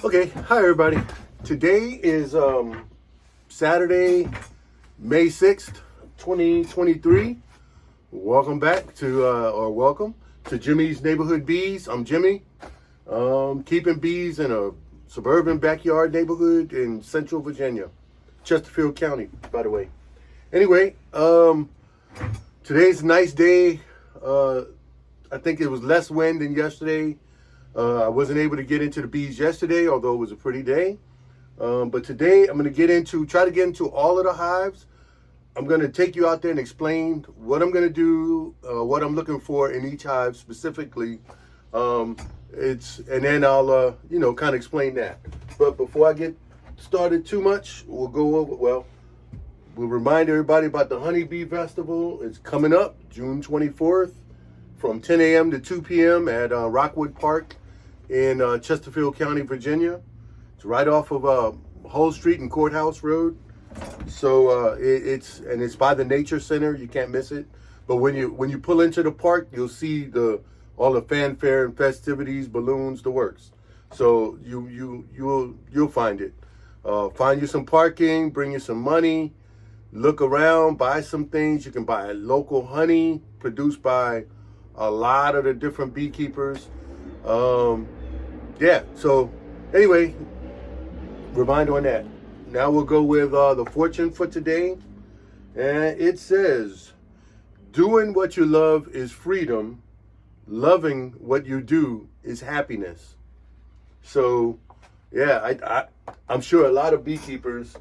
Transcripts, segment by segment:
Okay, hi everybody. Today is Saturday, May 6th, 2023. Welcome back to, welcome to Jimmy's Neighborhood Bees. I'm Jimmy, keeping bees in a suburban backyard neighborhood in Central Virginia, Chesterfield County, by the way. Anyway, today's a nice day. I think it was less wind than yesterday. I wasn't able to get into the bees yesterday, although it was a pretty day. But today I'm going to try to get into all of the hives. I'm going to take you out there and explain what I'm going to do, what I'm looking for in each hive specifically. And then I'll, kind of explain that. But before I get started too much, we'll remind everybody about the Honeybee Festival. It's coming up June 24th from 10 a.m. to 2 p.m. at Rockwood Park in Chesterfield County, Virginia. It's right off of Hull Street and Courthouse Road. So it's by the Nature Center. You can't miss it. But when you pull into the park, you'll see all the fanfare and festivities, balloons, the works. So you'll find it. Find you some parking, bring you some money, look around, buy some things. You can buy local honey produced by a lot of the different beekeepers. So anyway, reminder on that. Now we'll go with the fortune for today. And it says, doing what you love is freedom. Loving what you do is happiness. So, yeah, I'm sure a lot of beekeepers,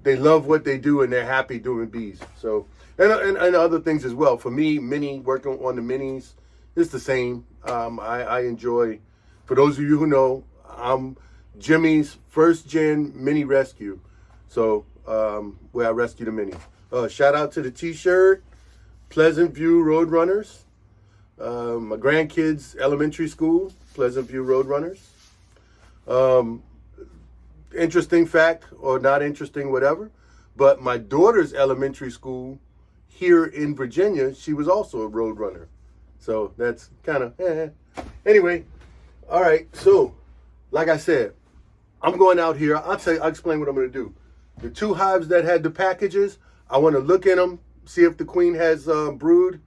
they love what they do and they're happy doing bees. So, and other things as well. For me, working on the minis, it's the same. I enjoy. For those of you who know, I'm Jimmy's first gen mini rescue. So, where I rescue the minis. Shout out to the t-shirt, Pleasant View Roadrunners. My grandkids' elementary school, Pleasant View Roadrunners. Interesting fact, or not interesting, whatever. But my daughter's elementary school here in Virginia, she was also a Roadrunner. So that's kind of, Anyway, all right. So, like I said, I'm going out here. I'll explain what I'm going to do. The two hives that had the packages, I want to look in them, see if the queen has brood.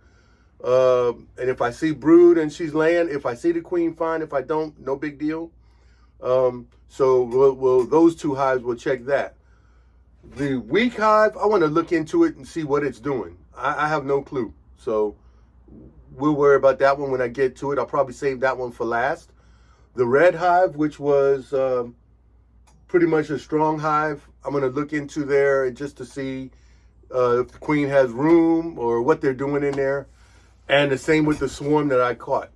And if I see brood and she's laying, if I see the queen, fine. If I don't, no big deal. So those two hives, we'll check that. The weak hive, I want to look into it and see what it's doing. I have no clue. So we'll worry about that one when I get to it. I'll probably save that one for last. The red hive, which was pretty much a strong hive, I'm going to look into there just to see if the queen has room or what they're doing in there. And the same with the swarm that I caught.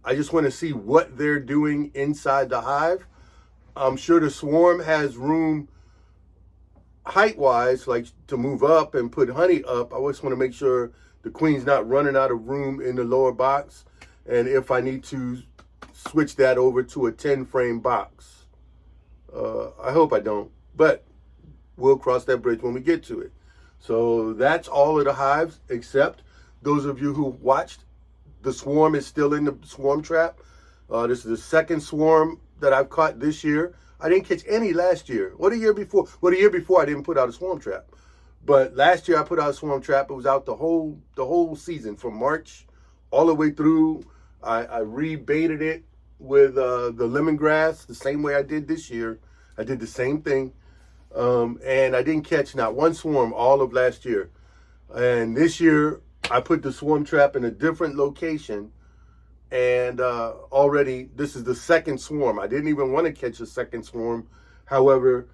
I just want to see what they're doing inside the hive. I'm sure the swarm has room height-wise, like to move up and put honey up. I just want to make sure the queen's not running out of room in the lower box. And if I need to switch that over to a 10-frame box. I hope I don't, but we'll cross that bridge when we get to it. So that's all of the hives, except those of you who watched, the swarm is still in the swarm trap. This is the second swarm that I've caught this year. I didn't catch any last year or the year before. Well, the year before I didn't put out a swarm trap. But last year I put out a swarm trap. It was out the whole season from March all the way through. I rebaited it with the lemongrass the same way I did this year. I did the same thing. And I didn't catch not one swarm all of last year. And this year I put the swarm trap in a different location. And already this is the second swarm. I didn't even want to catch a second swarm. However,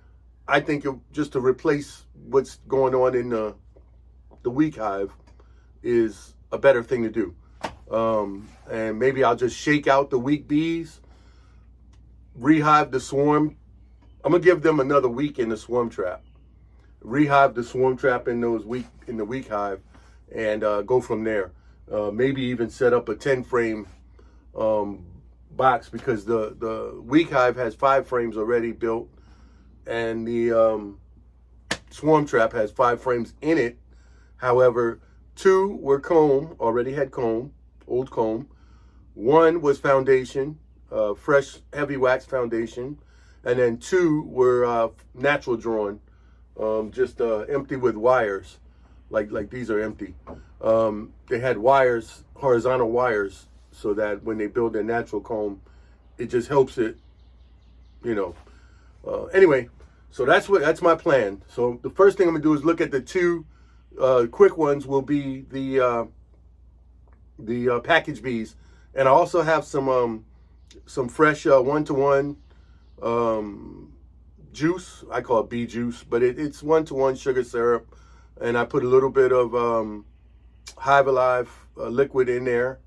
I think just to replace what's going on in the weak hive is a better thing to do. And maybe I'll just shake out the weak bees, rehive the swarm. I'm gonna give them another week in the swarm trap. Rehive the swarm trap in the weak hive, and go from there. Maybe even set up a 10-frame box, because the weak hive has 5 frames already built, and the swarm trap has 5 frames in it. However, 2 were comb, already had comb, old comb. 1 was foundation. fresh heavy wax foundation, and then 2 were natural drawn, just empty with wires, like these are empty. They had wires, horizontal wires, so that when they build their natural comb, it just helps it, you know. Anyway, so that's my plan. So the first thing I'm gonna do is look at the 2 quick ones. Will be the package bees, and I also have some fresh 1-to-1 juice. I call it bee juice, but it's 1-to-1 sugar syrup, and I put a little bit of Hive Alive liquid in there,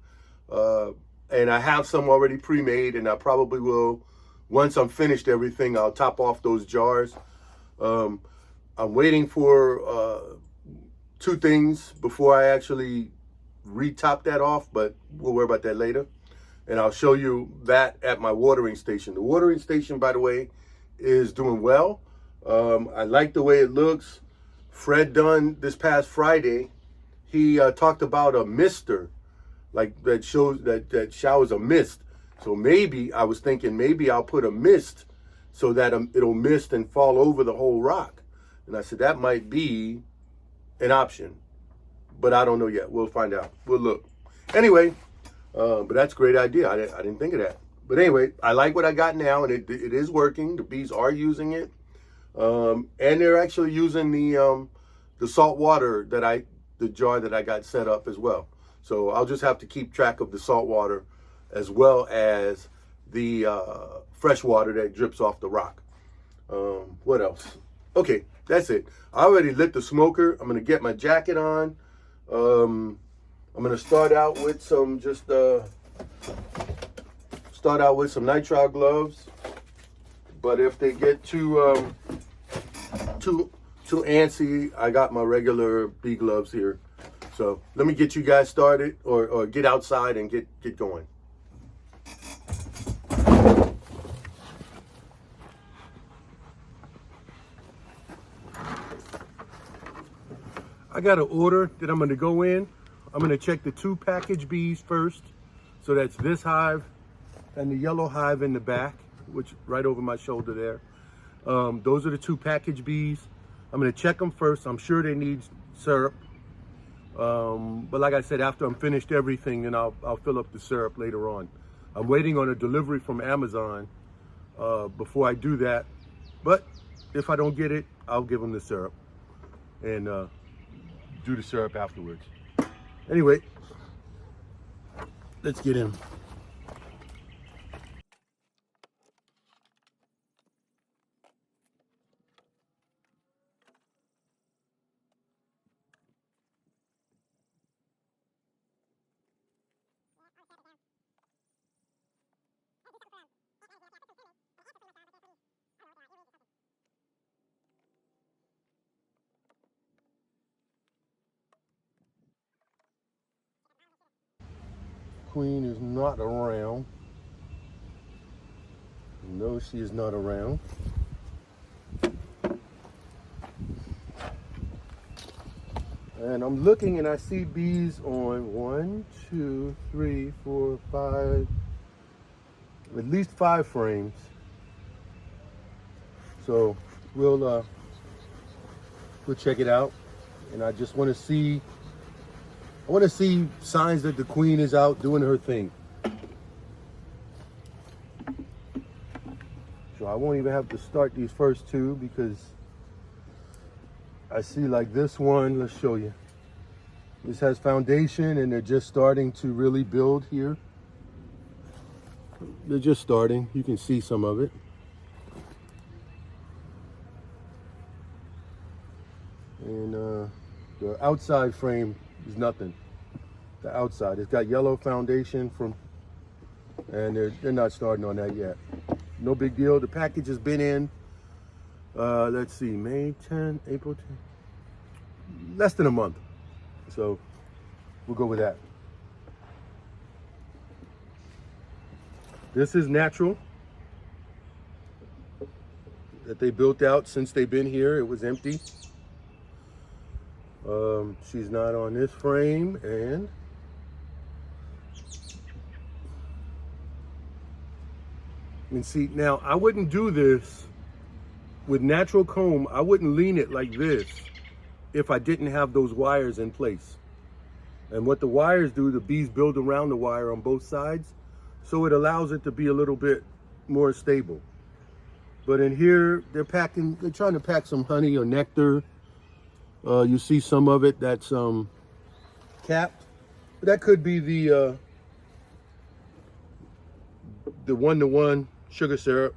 and I have some already pre-made, and I probably will, once I'm finished everything, I'll top off those jars. I'm waiting for 2 things before I actually re-top that off, but we'll worry about that later. And I'll show you that at my watering station. The watering station, by the way, is doing well. I like the way it looks. Fred Dunn, this past Friday, he talked about a mister, like that showers a mist. So maybe, I was thinking, maybe I'll put a mist so that it'll mist and fall over the whole rock. And I said, that might be an option, but I don't know yet. We'll find out. We'll look. Anyway, but that's a great idea. I didn't think of that. But anyway, I like what I got now, and it is working. The bees are using it. And they're actually using the salt water the jar that I got set up as well. So I'll just have to keep track of the salt water as well as the fresh water that drips off the rock. What else? Okay, that's it. I already lit the smoker. I'm gonna get my jacket on. I'm gonna start out with some nitrile gloves. But if they get too antsy, I got my regular bee gloves here. So let me get you guys started, or get outside and get going. I got an order that I'm gonna go in. I'm gonna check the 2 package bees first. So that's this hive and the yellow hive in the back, which right over my shoulder there. Those are the 2 package bees. I'm gonna check them first. I'm sure they need syrup. But like I said, after I'm finished everything, then I'll fill up the syrup later on. I'm waiting on a delivery from Amazon before I do that. But if I don't get it, I'll give them the syrup and do the syrup afterwards. Anyway, let's get in. Queen is not around. No, she is not around. And I'm looking and I see bees on 1, 2, 3, 4, 5, at least 5 frames. So we'll check it out. And I just want to see, signs that the queen is out doing her thing. So I won't even have to start these first 2 because I see like this one, let's show you. This has foundation and they're just starting to really build here. They're just starting. You can see some of it. And the outside frame is nothing. The outside, it's got yellow foundation and they're not starting on that yet. No big deal. The package has been in, let's see, May 10, April 10, less than a month. So we'll go with that. This is natural that they built out since they've been here. It was empty. She's not on this frame, and And see, now I wouldn't do this with natural comb. I wouldn't lean it like this if I didn't have those wires in place. And what the wires do, the bees build around the wire on both sides, so it allows it to be a little bit more stable. But in here, they're trying to pack some honey or nectar. You see some of it that's capped. That could be the 1-to-1 sugar syrup.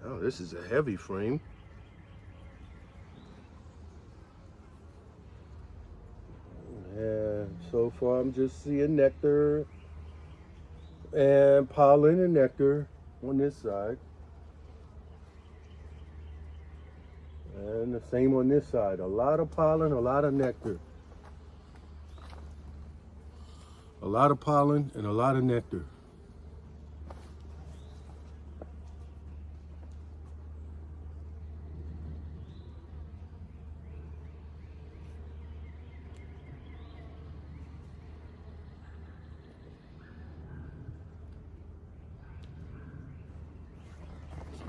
Oh, this is a heavy frame. And so far I'm just seeing nectar and pollen and nectar on this side. And the same on this side. A lot of pollen, a lot of nectar. A lot of pollen and a lot of nectar.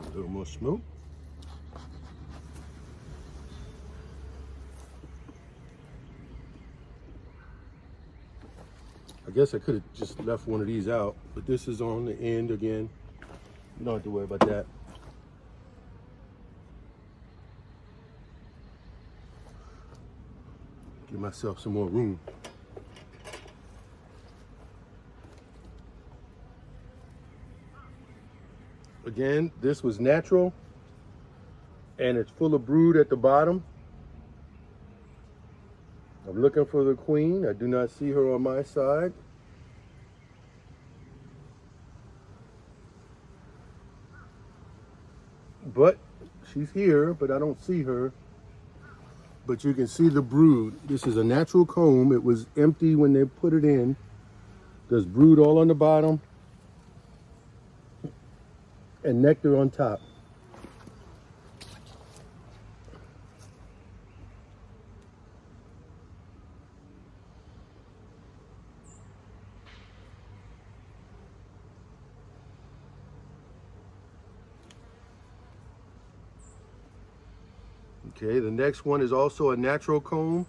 A little more smoke. I guess I could have just left one of these out, but this is on the end again. You don't have to worry about that. Give myself some more room. Again, this was natural, and it's full of brood at the bottom. I'm looking for the queen. I do not see her on my side. But she's here, but I don't see her. But you can see the brood. This is a natural comb. It was empty when they put it in. There's brood all on the bottom and nectar on top. Okay, the next one is also a natural comb.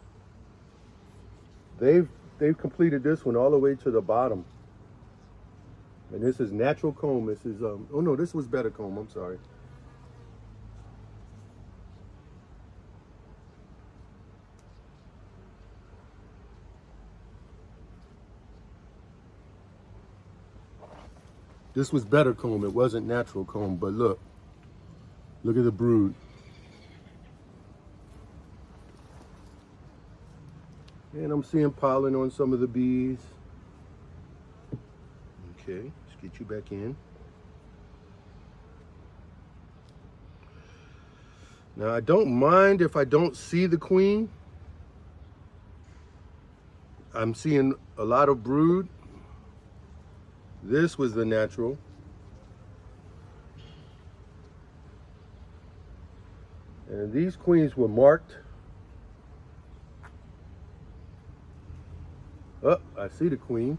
They've completed this one all the way to the bottom. And this is natural comb. This is oh no, this was better comb, I'm sorry. This was better comb. It wasn't natural comb, but look at the brood. And I'm seeing pollen on some of the bees. Okay, let's get you back in. Now I don't mind if I don't see the queen. I'm seeing a lot of brood. This was the natural. And these queens were marked. Oh, I see the queen.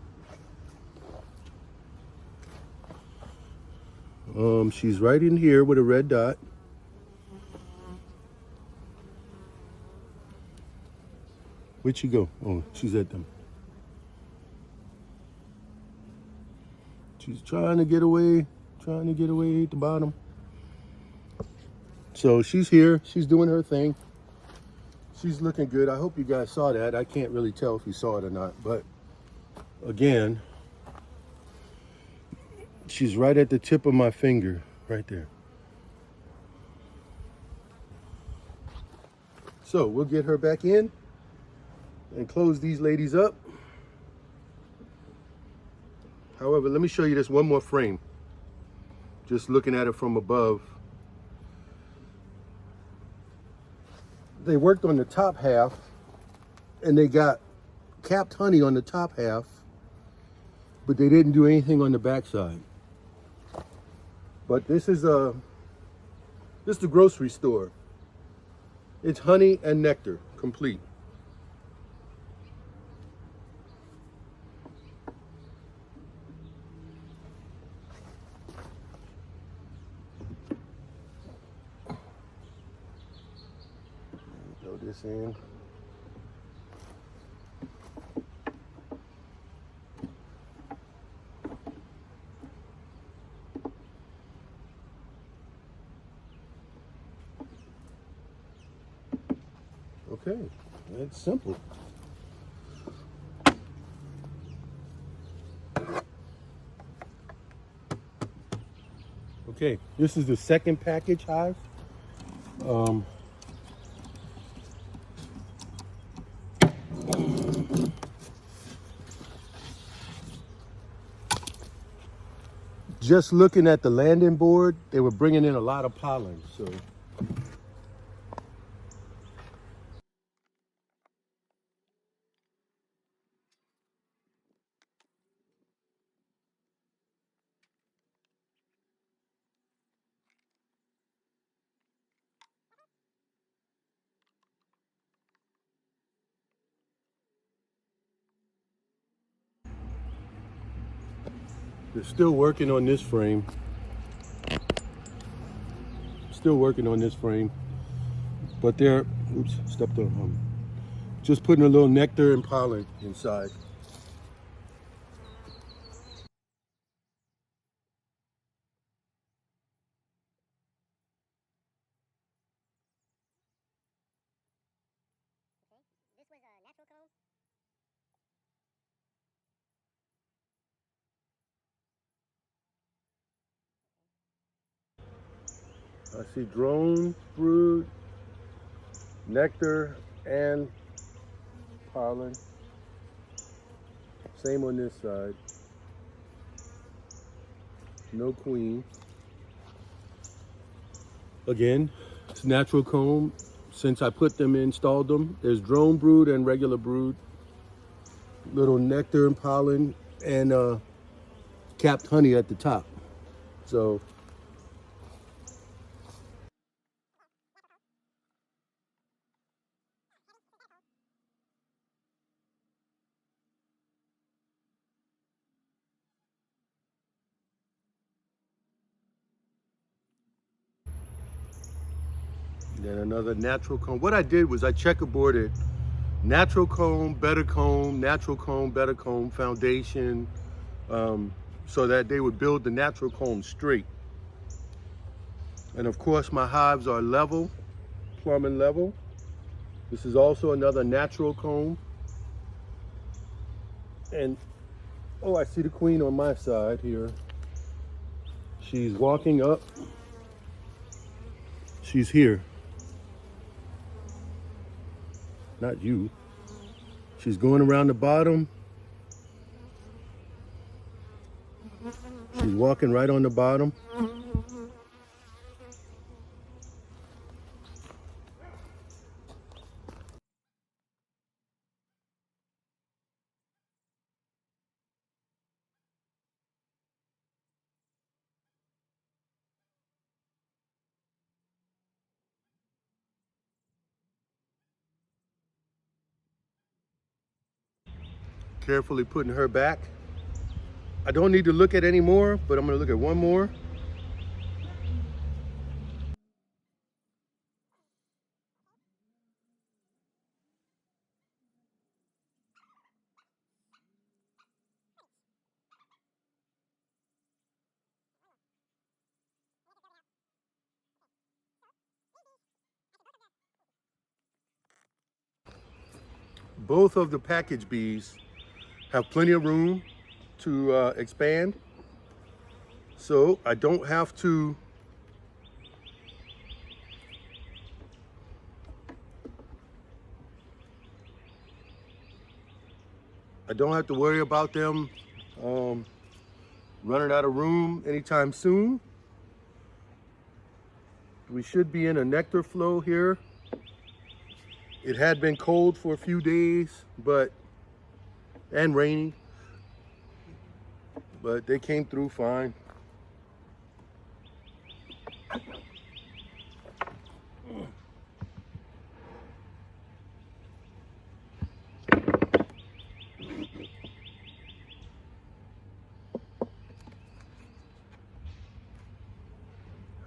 She's right in here with a red dot. Where'd she go? Oh, she's at them. She's trying to get away at the bottom. So she's here. She's doing her thing. She's looking good. I hope you guys saw that. I can't really tell if you saw it or not, but again, she's right at the tip of my finger, right there. So we'll get her back in and close these ladies up. However, let me show you this one more frame. Just looking at it from above. They worked on the top half and they got capped honey on the top half, but they didn't do anything on the back side. But this is the grocery store. It's honey and nectar, complete. this in. Okay, that's simple. Okay, this is the second package hive. Just looking at the landing board, they were bringing in a lot of pollen, so. They're still working on this frame. Still working on this frame. But they're, oops, stepped on, just putting a little nectar and pollen inside. This was a natural comb. I see drone brood, nectar, and pollen. Same on this side. No queen. Again, it's natural comb. Since I put them in, installed them, there's drone brood and regular brood. Little nectar and pollen and capped honey at the top. So then another natural comb. What I did was I checkerboarded natural comb, better comb, natural comb, better comb, foundation, so that they would build the natural comb straight. And of course my hives are level, plumb and level. This is also another natural comb. And oh, I see the queen on my side here. She's walking up. She's here. Not you. She's going around the bottom. She's walking right on the bottom. Carefully putting her back. I don't need to look at any more, but I'm gonna look at one more. Both of the package bees have plenty of room to expand. So I don't have to worry about them running out of room anytime soon. We should be in a nectar flow here. It had been cold for a few days, and rainy, but they came through fine.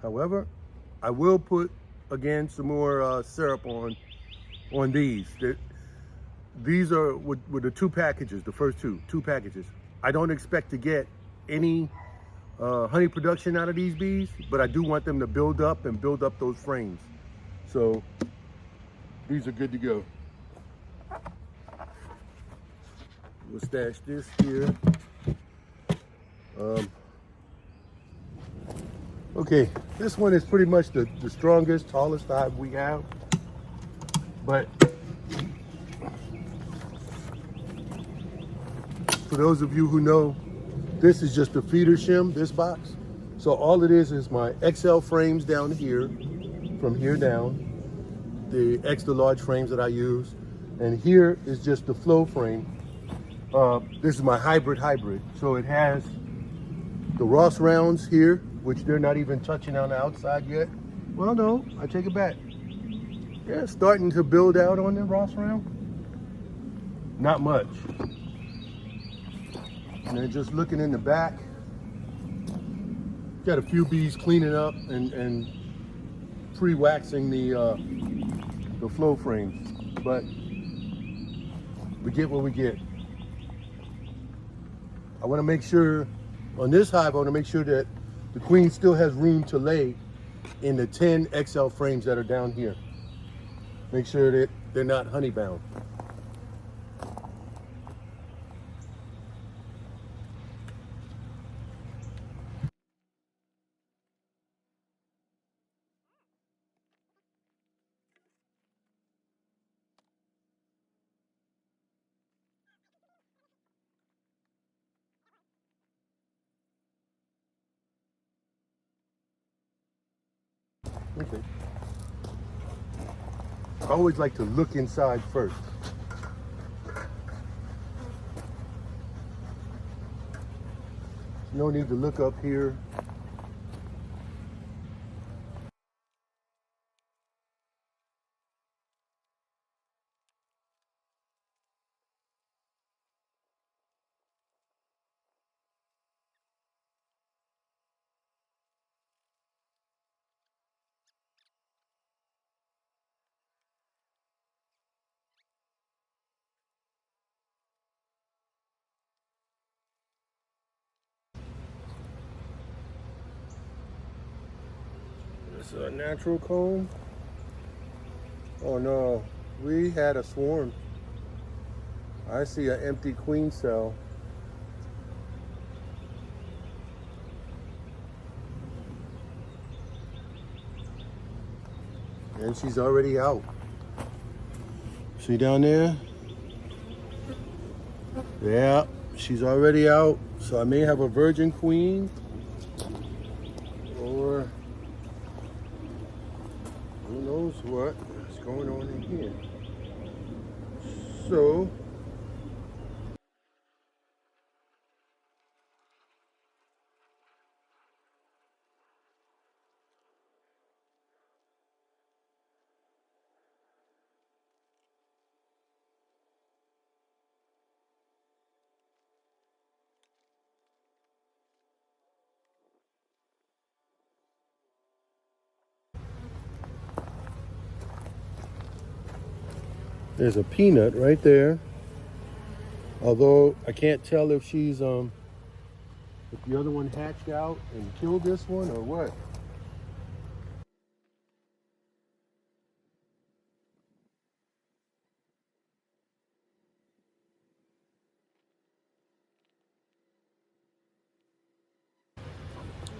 However, I will put again some more syrup on on these. These are with the two packages, the first two packages. I don't expect to get any honey production out of these bees, but I do want them to build up those frames. So these are good to go. We'll stash this here. Okay, this one is pretty much the strongest, tallest hive we have. But for those of you who know, this is just a feeder shim, this box. So all it is my XL frames down here, from here down, the extra large frames that I use. And here is just the flow frame. This is my hybrid. So it has the Ross rounds here, which they're not even touching on the outside yet. Well, no, I take it back. Yeah, starting to build out on the Ross round. Not much. And then just looking in the back, got a few bees cleaning up and pre-waxing the flow frames. But we get what we get. I want to make sure, on this hive, I want to make sure that the queen still has room to lay in the 10 XL frames that are down here. Make sure that they're not honey bound. Okay. I always like to look inside first. No need to look up here. This is a natural comb. Oh no, we had a swarm. I see an empty queen cell. And she's already out. See down there? Yeah, she's already out. So I may have a virgin queen, or who knows what's going on in here. So there's a peanut right there. Although I can't tell if she's if the other one hatched out and killed this one or what.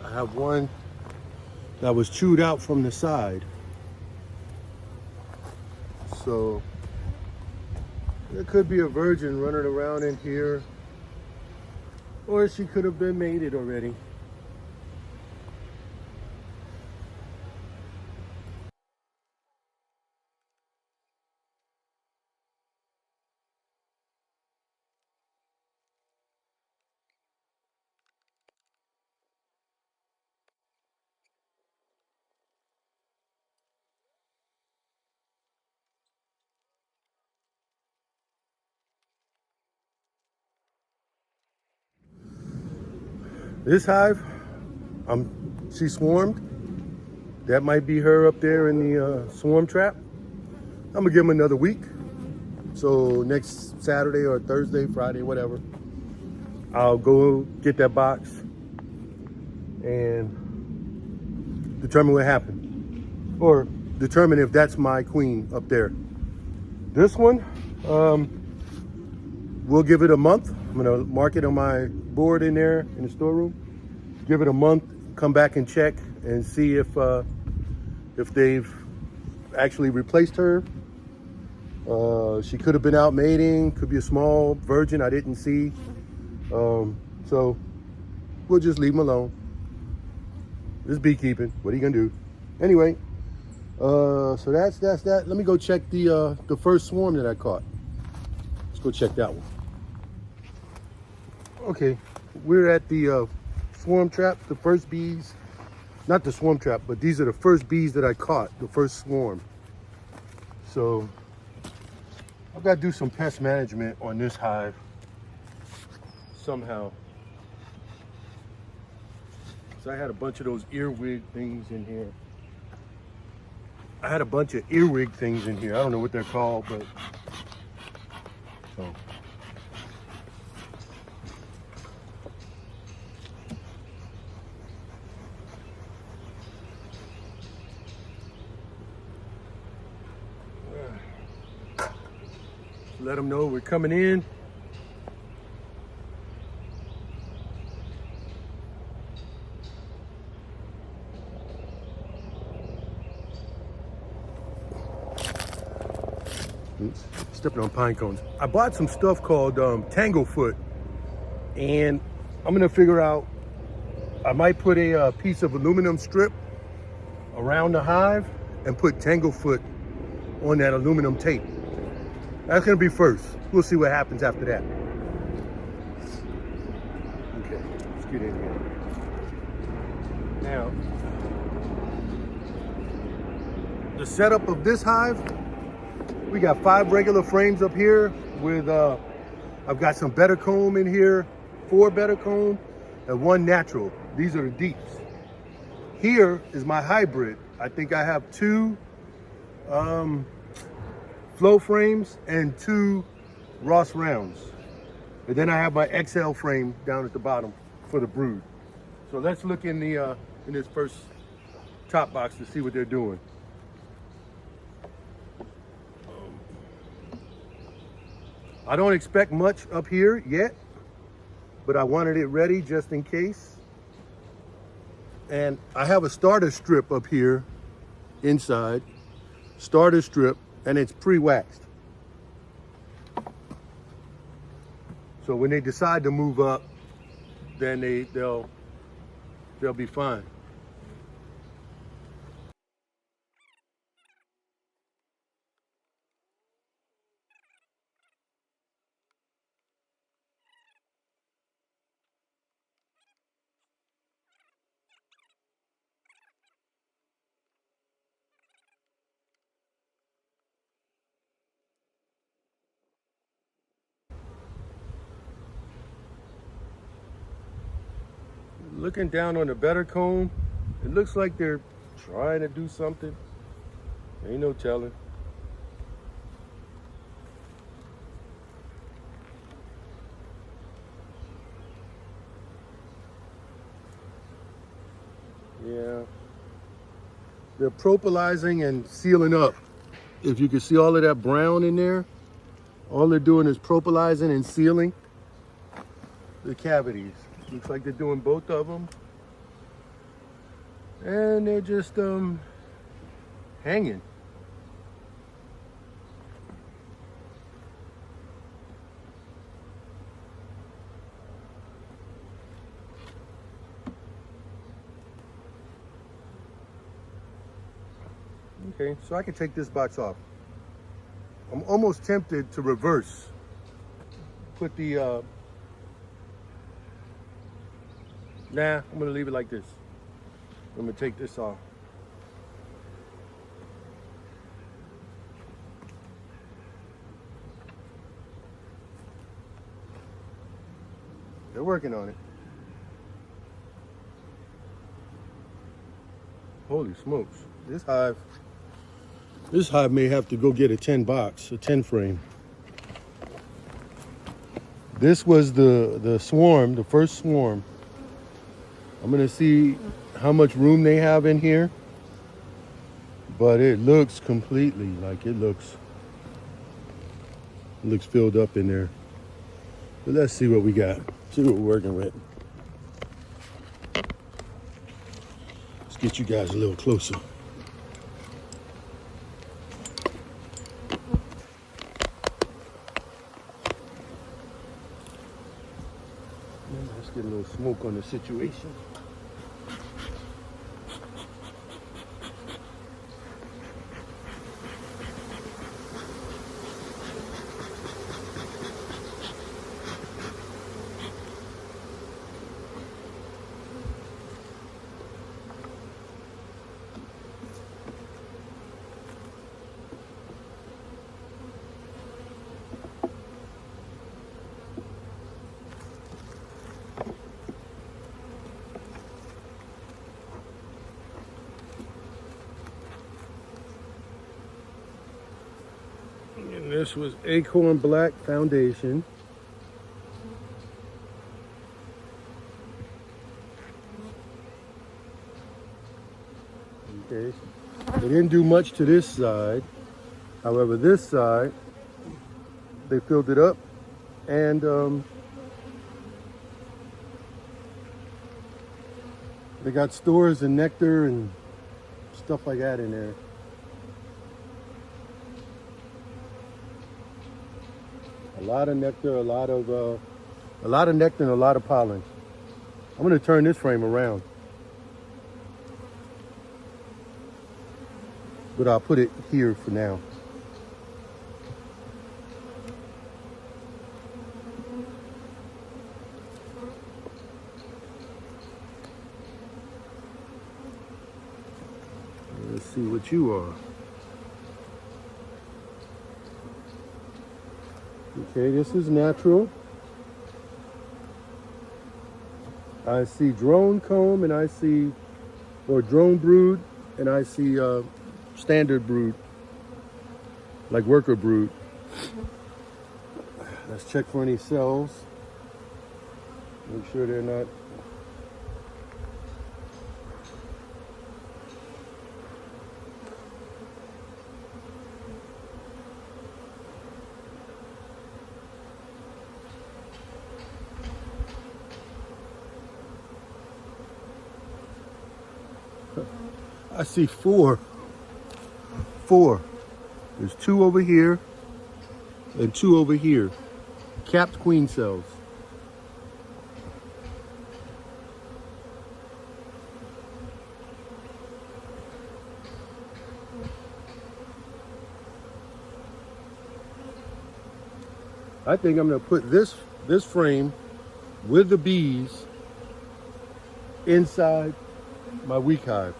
I have one that was chewed out from the side. So there could be a virgin running around in here, or she could have been mated already. This hive, she swarmed. That might be her up there in the swarm trap. I'm gonna give them another week. So next Saturday or Thursday, Friday, whatever, I'll go get that box and determine what happened, or determine if that's my queen up there. This one, we'll give it a month. I'm gonna mark it on my board in there in the storeroom. Give it a month, come back and check and see if they've actually replaced her. She could have been out mating, could be a small virgin I didn't see. So we'll just leave them alone. This is beekeeping. What are you gonna do? Anyway, so that's that. Let me go check the first swarm that I caught. Let's go check that one. Okay, we're at the swarm trap. The first bees, not the swarm trap, but these are the first bees that I caught. The first swarm. So I've got to do some pest management on this hive somehow. So I had a bunch of those earwig things in here. I don't know what they're called, but so. Let them know we're coming in. Oops, stepping on pine cones. I bought some stuff called Tanglefoot, and I'm gonna figure out, I might put a piece of aluminum strip around the hive and put Tanglefoot on that aluminum tape. That's gonna be first. We'll see what happens after that. Okay, let's get in here. Now, the setup of this hive, we got 5 regular frames up here with, I've got some better comb in here, 4 better comb, and 1 natural. These are the deeps. Here is my hybrid. I think I have 2 flow frames and 2 Ross rounds. And then I have my XL frame down at the bottom for the brood. So let's look in the in this first top box to see what they're doing. I don't expect much up here yet, but I wanted it ready just in case. And I have a starter strip up here inside, starter strip, and it's pre-waxed. So when they decide to move up, then they'll be fine. Looking down on the better comb, it looks like they're trying to do something. Ain't no telling. Yeah. They're propylizing and sealing up. If you can see all of that brown in there, all they're doing is propylizing and sealing the cavities. Looks like they're doing both of them. And they're just hanging. Okay, so I can take this box off. I'm almost tempted to reverse. Put the, nah, I'm gonna leave it like this. I'm gonna take this off. They're working on it. Holy smokes, this hive This hive may have to go get a 10 box, a 10 frame. This was the swarm, the first swarm. I'm gonna see how much room they have in here. But it looks completely like it looks filled up in there. But let's see what we got. See what we're working with. Let's get you guys a little closer. Let's get a little smoke on the situation. And this was Acorn Black Foundation. Okay, they didn't do much to this side. However, this side, they filled it up and they got stores and nectar and stuff like that in there. A lot of nectar, a lot of nectar and a lot of pollen. I'm gonna turn this frame around, but I'll put it here for now. Let's see what you are. Okay, this is natural. I see drone comb and I see, or drone brood, and I see standard brood, like worker brood. Let's check for any cells. Make sure they're not. I see four. There's two over here and two over here. Capped queen cells. I think I'm gonna put this frame with the bees inside my weak hive.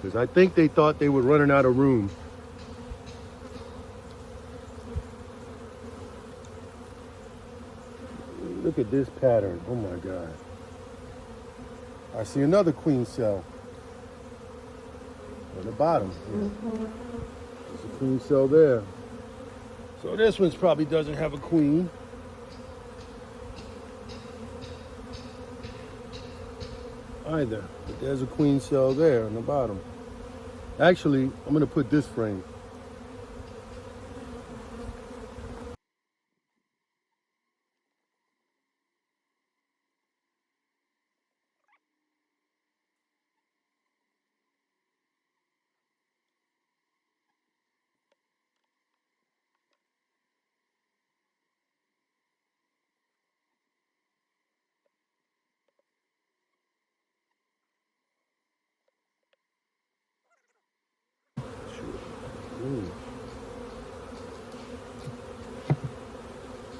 Because I think they thought they were running out of room. Look at this pattern. Oh my God. I see another queen cell on the bottom. There's a queen cell there. So this one's probably doesn't have a queen. Either. But there's a queen cell there on the bottom. Actually, I'm going to put this frame.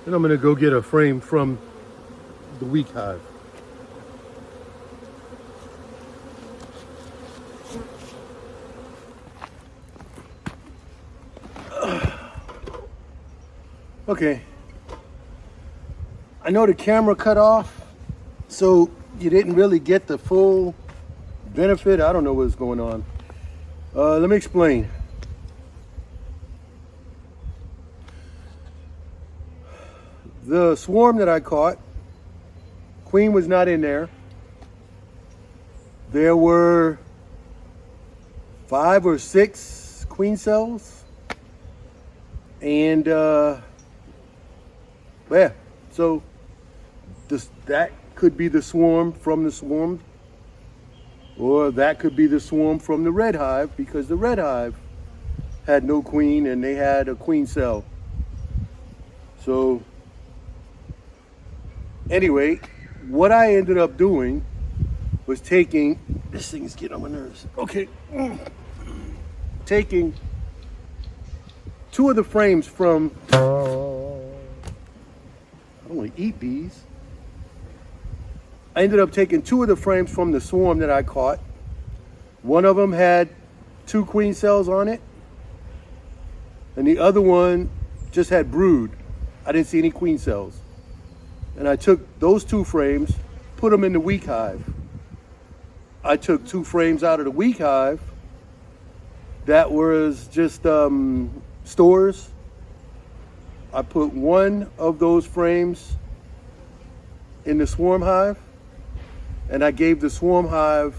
And I'm going to go get a frame from the weak hive. Okay. I know the camera cut off, so you didn't really get the full benefit. I don't know what's going on. Let me explain. The swarm that I caught, queen was not in there. There were 5 or 6 queen cells. And yeah, so that could be the swarm from the swarm, or that could be the swarm from the red hive, because the red hive had no queen and they had a queen cell. So anyway, what I ended up doing was taking, this thing is getting on my nerves. Okay. Taking 2 of the frames from, I don't want to eat bees. I ended up taking 2 of the frames from the swarm that I caught. One of them had 2 queen cells on it, and the other one just had brood. I didn't see any queen cells. And I took those 2 frames, put them in the weak hive. I took 2 frames out of the weak hive that was just stores. I put 1 of those frames in the swarm hive, and I gave the swarm hive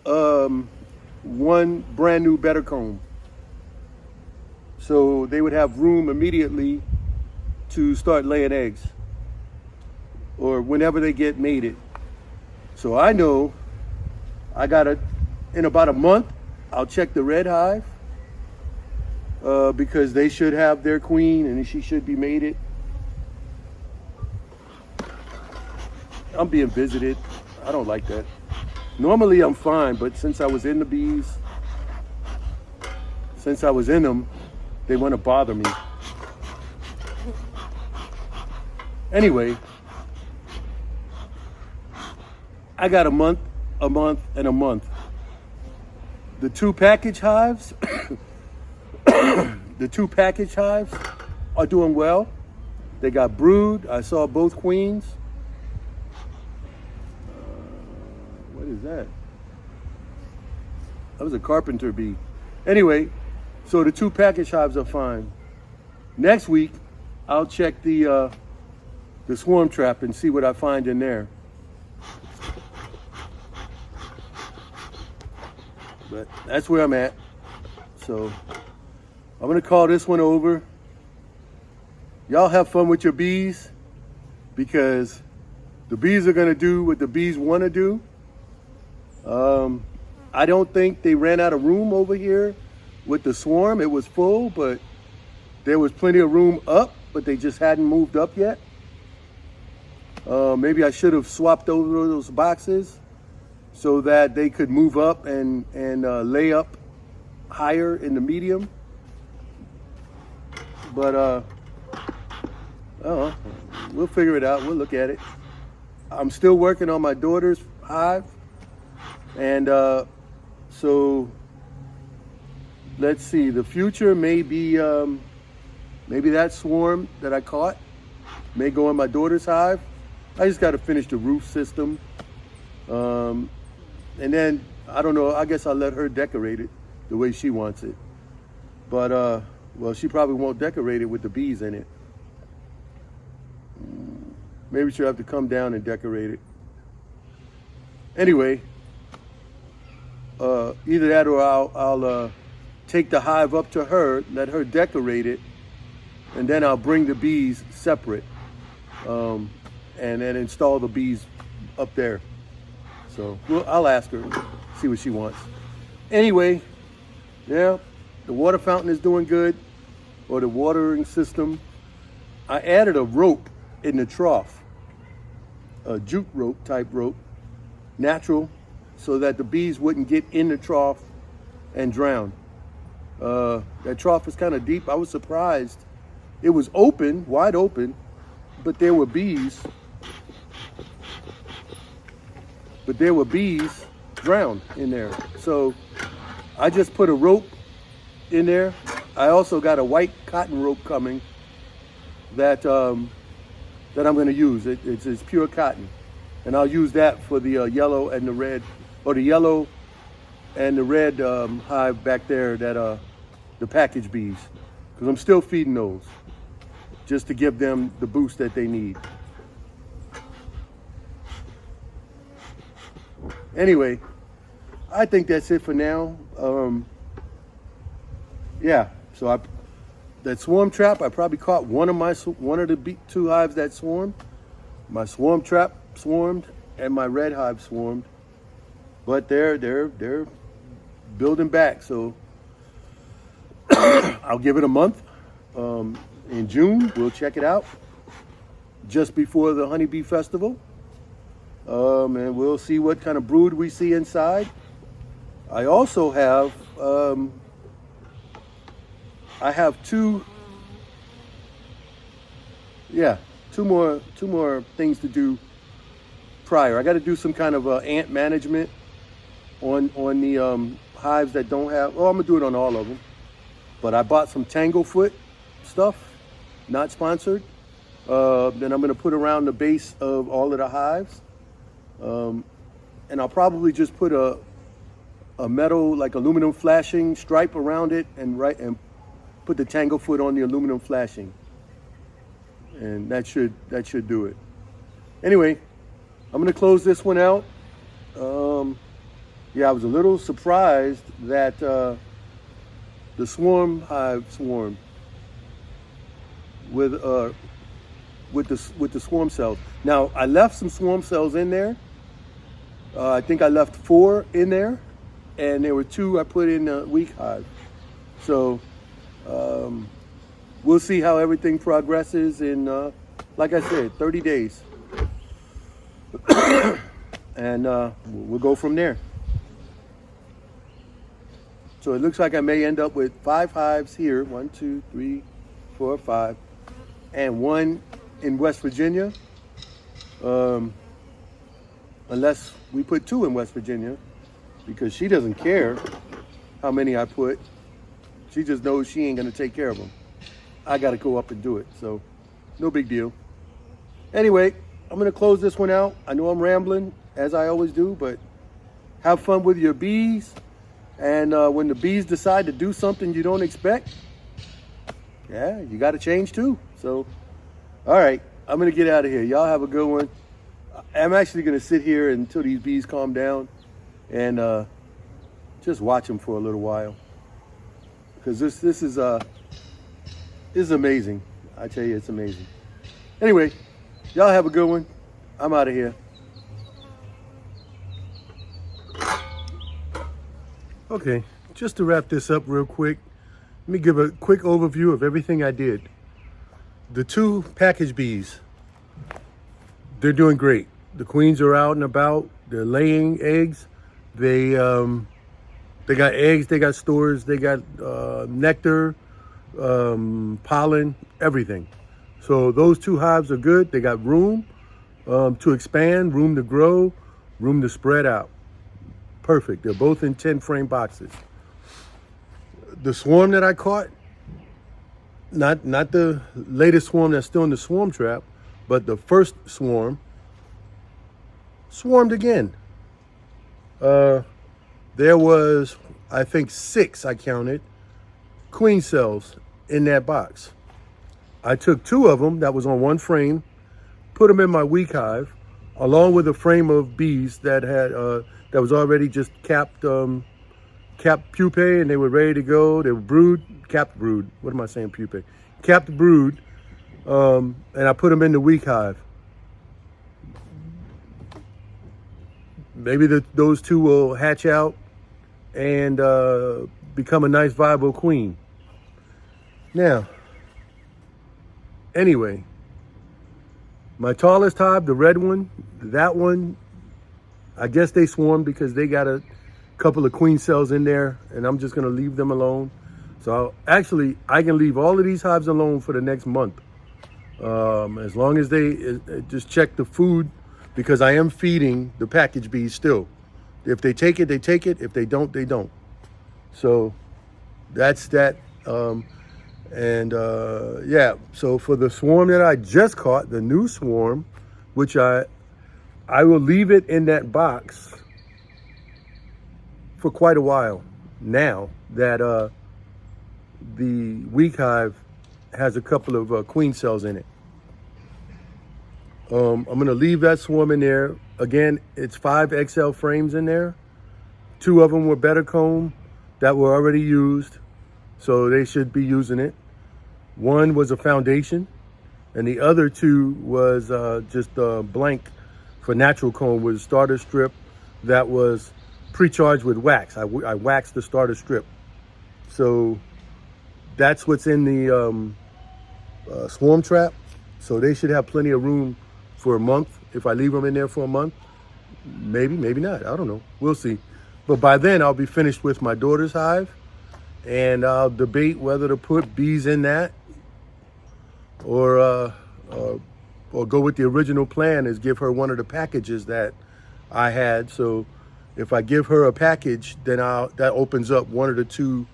1 brand new better comb, so they would have room immediately to start laying eggs, or whenever they get mated. So I know I got it in about a month. I'll check the red hive because they should have their queen and she should be mated. I'm being visited. I don't like that. Normally I'm fine, but since I was in the bees, since I was in them, they want to bother me. Anyway, I got a month, and a month. The 2 package hives, the 2 package hives are doing well. They got brood. I saw both queens. What is that? That was a carpenter bee. Anyway, so the 2 package hives are fine. Next week, I'll check the swarm trap and see what I find in there. But that's where I'm at. So I'm gonna call this one over. Y'all have fun with your bees, because the bees are gonna do what the bees want to do. I don't think they ran out of room over here with the swarm. It was full, but there was plenty of room up, but they just hadn't moved up yet. Maybe I should have swapped over those boxes so that they could move up and lay up higher in the medium. But we'll figure it out. We'll look at it. I'm still working on my daughter's hive, and so let's see. The future may be maybe that swarm that I caught may go in my daughter's hive. I just got to finish the roof system, and then I don't know. I guess I'll let her decorate it the way she wants it. But well, she probably won't decorate it with the bees in it. Maybe she'll have to come down and decorate it. Anyway, either that or I'll take the hive up to her, let her decorate it, and then I'll bring the bees separate, and then install the bees up there. So I'll ask her, see what she wants. Anyway, yeah, the water fountain is doing good, or the watering system. I added a rope in the trough, a jute rope type rope, natural, so that the bees wouldn't get in the trough and drown. That trough is kind of deep. I was surprised. It was open, wide open, but there were bees. But there were bees drowned in there. So I just put a rope in there. I also got a white cotton rope coming that that I'm going to use. It's pure cotton, and I'll use that for the yellow and the red, or the yellow and the red hive back there, that the package bees, because I'm still feeding those just to give them the boost that they need. Anyway, I think that's it for now. Yeah, so that swarm trap, I probably caught one of the two hives that swarmed. My swarm trap swarmed and my red hive swarmed, but they're building back. So I'll give it a month. In June, we'll check it out just before the honeybee festival, and we'll see what kind of brood we see inside. I also have two more things to do prior. I got to do some kind of ant management on the hives that don't have. Oh, I'm gonna do it on all of them. But I bought some Tanglefoot stuff, not sponsored. Then I'm gonna put around the base of all of the hives, and I'll probably just put a metal, like aluminum flashing stripe around it, and put the Tanglefoot on the aluminum flashing, and that should do it. Anyway, I'm gonna close this one out. Yeah, I was a little surprised that the swarm hive swarmed with the swarm cells. Now I left some swarm cells in there. I think I left 4 in there, and there were 2 I put in the weak hive. So we'll see how everything progresses in, like I said, 30 days. And we'll go from there. So it looks like I may end up with 5 hives here. 1, 2, 3, 4, 5. And 1 in West Virginia. Unless we put 2 in West Virginia, because she doesn't care how many I put. She just knows she ain't gonna take care of them. I gotta go up and do it, so no big deal. Anyway, I'm gonna close this one out. I know I'm rambling, as I always do, but have fun with your bees. And when the bees decide to do something you don't expect, yeah, you gotta change too. So, all right, I'm gonna get out of here. Y'all have a good one. I'm actually gonna sit here until these bees calm down and just watch them for a little while, because this is amazing. I tell you, it's amazing. Anyway, y'all have a good one. I'm out of here. Okay, just to wrap this up real quick, let me give a quick overview of everything I did. The 2 package bees, they're doing great. The queens are out and about. They're laying eggs. They got eggs, they got stores, they got nectar, pollen, everything. So those 2 hives are good. They got room to expand, room to grow, room to spread out. Perfect. They're both in 10 frame boxes. The swarm that I caught, not the latest swarm that's still in the swarm trap, but the first swarm swarmed again. There was, I think, 6, I counted, queen cells in that box. I took 2 of them that was on 1 frame, put them in my weak hive, along with a frame of bees that had that was already just capped pupae, and they were ready to go. They were capped brood. What am I saying, pupae? Capped brood, and I put them in the weak hive. Maybe those 2 will hatch out and become a nice, viable queen. Now, anyway, my tallest hive, the red one, that one, I guess they swarmed because they got a couple of queen cells in there, and I'm just gonna leave them alone. So actually, I can leave all of these hives alone for the next month, as long as they just check the food, because I am feeding the package bees still. If they take it, they take it. If they don't, they don't. So that's that. And yeah, so for the swarm that I just caught, the new swarm, which I will leave it in that box for quite a while now that the weak hive has a couple of queen cells in it. I'm going to leave that swarm in there. Again, it's 5 XL frames in there. 2 of them were better comb that were already used, so they should be using it. 1 was a foundation, and the other 2 was just blank for natural comb with a starter strip that was pre-charged with wax. I waxed the starter strip. So that's what's in the swarm trap. So they should have plenty of room for a month. If I leave them in there for a month, maybe not. I don't know. We'll see. But by then I'll be finished with my daughter's hive, and I'll debate whether to put bees in that or go with the original plan, is give her one of the packages that I had. So if I give her a package, then that opens up one of the 2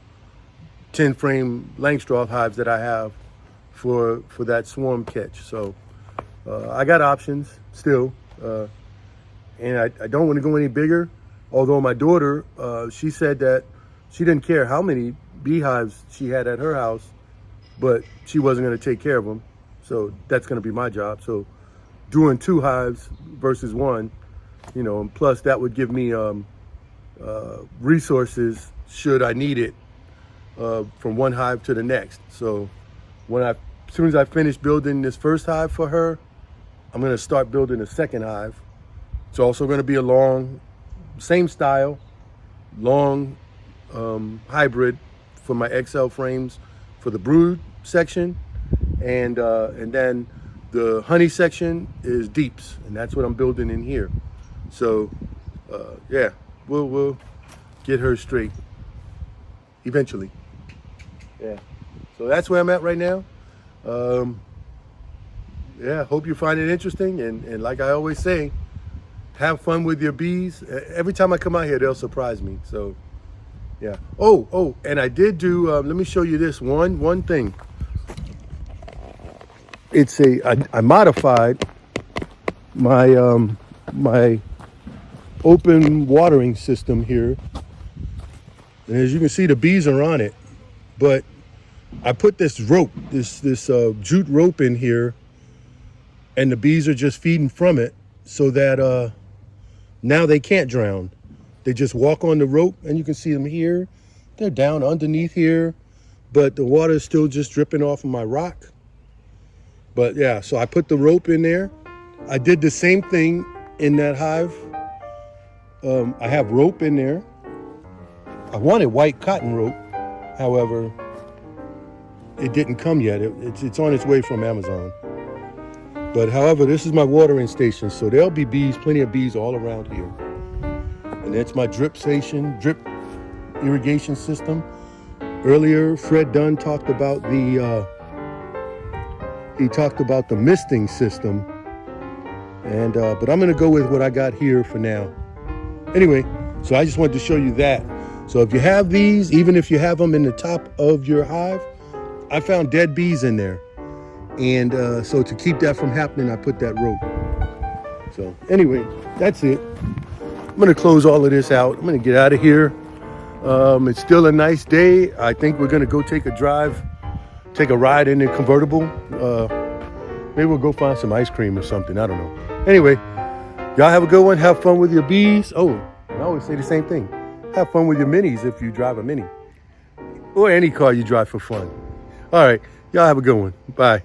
10-frame Langstroth hives that I have for that swarm catch. So I got options still, and I don't want to go any bigger. Although my daughter, she said that she didn't care how many beehives she had at her house, but she wasn't going to take care of them. So that's going to be my job. So doing 2 hives versus 1, you know, and plus that would give me resources should I need it from one hive to the next. So as soon as I finish building this first hive for her, I'm going to start building a second hive. It's also going to be a long, same style, long hybrid for my XL frames for the brood section, and then the honey section is deeps, and that's what I'm building in here. So yeah, we'll get her straight eventually. Yeah, so that's where I'm at right now. Yeah, hope you find it interesting, and like I always say, have fun with your bees. Every time I come out here, they'll surprise me. So yeah. Oh, and I did do, let me show you this one thing. It's I modified my my open watering system here, and as you can see, the bees are on it. But I put this rope, this jute rope in here, and the bees are just feeding from it, so that now they can't drown. They just walk on the rope, and you can see them here. They're down underneath here, but the water is still just dripping off of my rock. But yeah, so I put the rope in there. I did the same thing in that hive. I have rope in there. I wanted white cotton rope. However, it didn't come yet. It's on its way from Amazon. But however, this is my watering station, so there'll be bees, plenty of bees all around here. And that's my drip irrigation system. Earlier, Fred Dunn talked about the misting system, and but I'm going to go with what I got here for now. Anyway, so I just wanted to show you that. So if you have these, even if you have them in the top of your hive, I found dead bees in there. And so to keep that from happening, I put that rope. So anyway, that's it. I'm going to close all of this out. I'm going to get out of here. It's still a nice day. I think we're going to go take a ride in the convertible. Maybe we'll go find some ice cream or something. I don't know. Anyway, y'all have a good one. Have fun with your bees. Oh, I always say the same thing. Have fun with your minis if you drive a mini. Or any car you drive for fun. All right. Y'all have a good one. Bye.